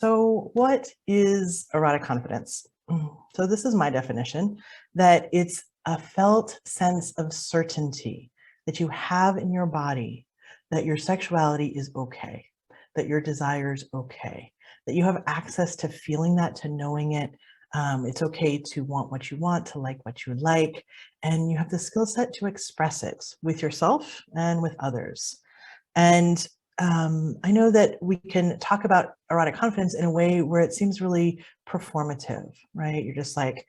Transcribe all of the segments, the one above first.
So what is erotic confidence? So this is my definition, that it's a felt sense of certainty that you have in your body that your sexuality is okay, that your desire is okay, that you have access to feeling that, to knowing it. It's okay to want what you want, to like what you like, and you have the skill set to express it with yourself and with others. And I know that we can talk about erotic confidence in a way where it seems really performative, right? You're just like,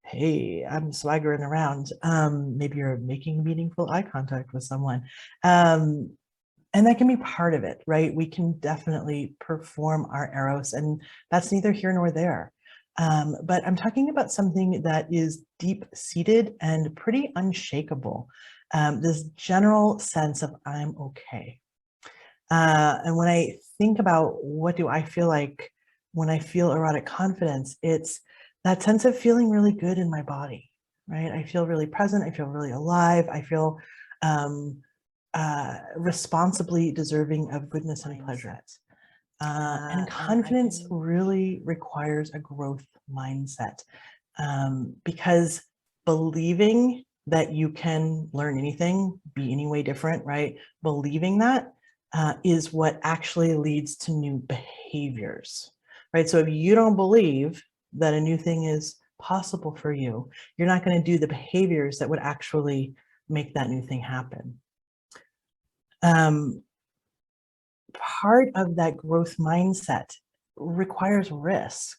hey, I'm swaggering around. Maybe you're making meaningful eye contact with someone. Um, and that can be part of it, right? We can definitely perform our eros, and that's neither here nor there. But I'm talking about something that is deep-seated and pretty unshakable. This general sense of I'm okay. And when I think about what do I feel like when I feel erotic confidence, it's that sense of feeling really good in my body, right? I feel really present. I feel really alive. I feel um, responsibly deserving of goodness and pleasure. And confidence really requires a growth mindset, because believing that you can learn anything, be any way different, right? Believing that is what actually leads to new behaviors, right? So if you don't believe that a new thing is possible for you, you're not going to do the behaviors that would actually make that new thing happen. Part of that growth mindset requires risk,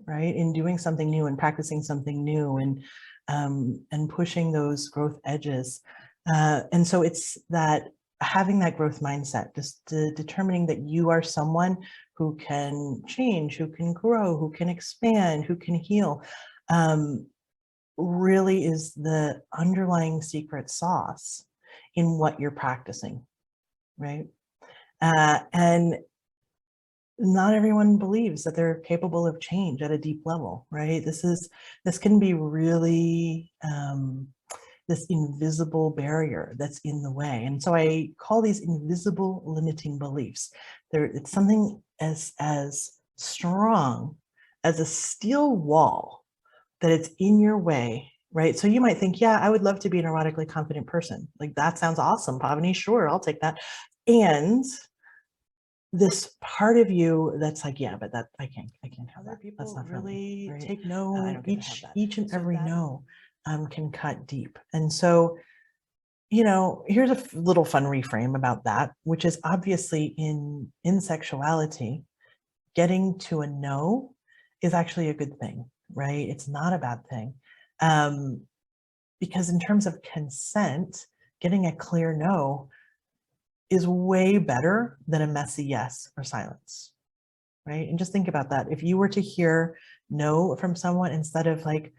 right? In doing something new and practicing something new and pushing those growth edges. And so it's that having that growth mindset, just determining that you are someone who can change, who can grow, who can expand, who can heal, really is the underlying secret sauce in what you're practicing, right? And not everyone believes that they're capable of change at a deep level, right? This can be really this invisible barrier that's in the way. And so I call these invisible limiting beliefs. It's something as strong as a steel wall that it's in your way, right? So you might think, yeah, I would love to be an erotically confident person. Like, that sounds awesome, Pavini. Sure, I'll take that. And this part of you that's like, yeah, but that I can't have that. That's not really right? Take no. Each and every no can cut deep. And so, here's a little fun reframe about that, which is obviously in sexuality, getting to a no is actually a good thing, right? It's not a bad thing. Because in terms of consent, getting a clear no is way better than a messy yes or silence, right? And just think about that. If you were to hear no from someone instead of like,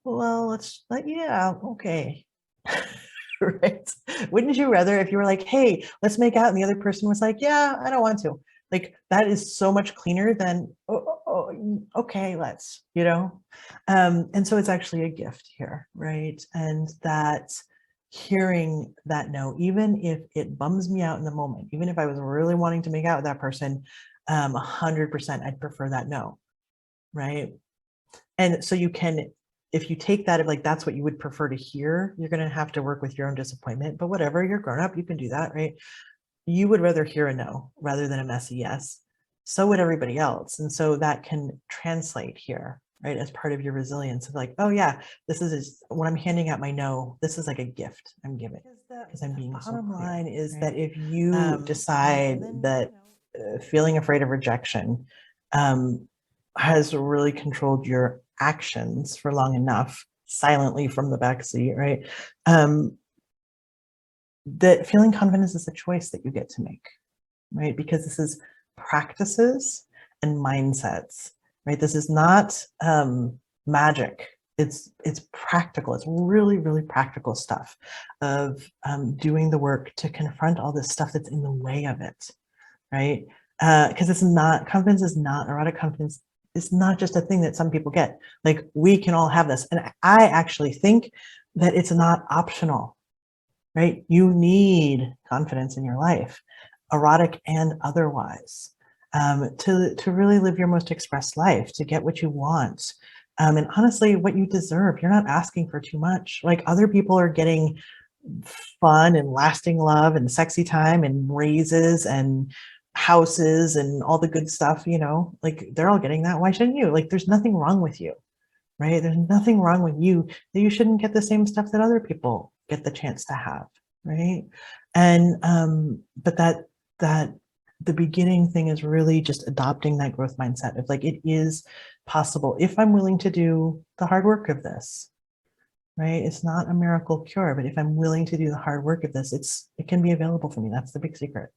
well, yeah, okay, right? Wouldn't you rather if you were like, hey, let's make out, and the other person was like, yeah, I don't want to. Like, that is so much cleaner than, okay, let's, and so it's actually a gift here, right? And that hearing that no, even if it bums me out in the moment, even if I was really wanting to make out with that person, 100%, I'd prefer that no, right? And so you can, if you take that, like that's what you would prefer to hear, you're going to have to work with your own disappointment, but whatever, you're grown up, you can do that, right? You would rather hear a no rather than a messy yes. So would everybody else. And so that can translate here, right? As part of your resilience of like, oh yeah, this is when I'm handing out my no, this is like a gift I'm giving because I'm being so clear. Bottom line is that if you decide that feeling afraid of rejection has really controlled your actions for long enough, silently from the backseat, right? That feeling confidence is a choice that you get to make, right? Because this is practices and mindsets, right? This is not magic. It's practical. It's really, really practical stuff of doing the work to confront all this stuff that's in the way of it, right? Because it's not, confidence is not, erotic confidence is not just a thing that some people get. Like, we can all have this. And I actually think that it's not optional, right? You need confidence in your life, erotic and otherwise. to really live your most expressed life, to get what you want. And honestly, what you deserve. You're not asking for too much. Like other people are getting fun and lasting love and sexy time and raises and houses and all the good stuff, like they're all getting that. Why shouldn't you? Like there's nothing wrong with you, right? There's nothing wrong with you that you shouldn't get the same stuff that other people get the chance to have, right? And but that the beginning thing is really just adopting that growth mindset of like it is possible if I'm willing to do the hard work of this, right? It's not a miracle cure, but if I'm willing to do the hard work of this, it can be available for me. That's the big secret.